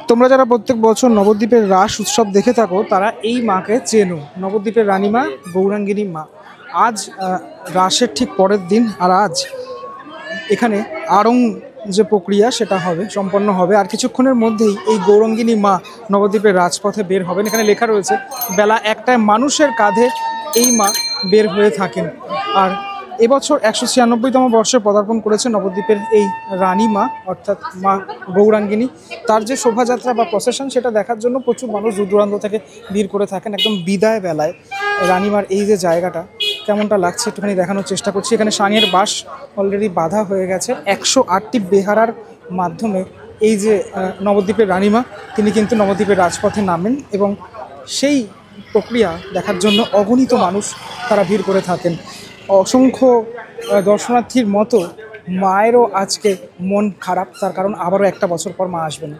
তোমরা যারা প্রত্যেক বছর নবদ্বীপের রাস উৎসব দেখে থাকো তারা এই মাকে চেনো, নবদ্বীপের রানীমা গৌরাঙ্গিনী মা। আজ রাসের ঠিক পরের দিন, আর আজ এখানে আড়ং যে প্রক্রিয়া সেটা হবে, সম্পন্ন হবে। আর কিছুক্ষণের মধ্যেই এই গৌরাঙ্গিনী মা নবদ্বীপের রাজপথে বের হবেন। এখানে লেখা রয়েছে বেলা 1টায় মানুষের কাঁধে এই মা বের হয়ে থাকেন। আর এবছর 196তম বর্ষে পদার্পণ করেছে নবদ্বীপের এই রানীমা, অর্থাৎ মা গৌরাঙ্গিনী। তার যে শোভাযাত্রা বা প্রসেশন সেটা দেখার জন্য প্রচুর মানুষ দূর দূরান্ত থেকে ভিড় করে থাকেন। একদম বিদায় বেলায় রানীমার এই যে জায়গাটা কেমনটা লাগছে একটুখানি দেখানোর চেষ্টা করছি। এখানে সাঙের বাঁশ অলরেডি বাঁধা হয়ে গেছে। 108টি বেহারার মাধ্যমে এই যে নবদ্বীপের রানীমা তিনি কিন্তু নবদ্বীপের রাজপথে নামেন, এবং সেই প্রক্রিয়া দেখার জন্য অগণিত মানুষ তারা ভিড় করে থাকেন। অসংখ্য দর্শনার্থীর মতো মায়েরও আজকে মন খারাপ, তার কারণ আবারও একটা বছর পর মা আসবেন।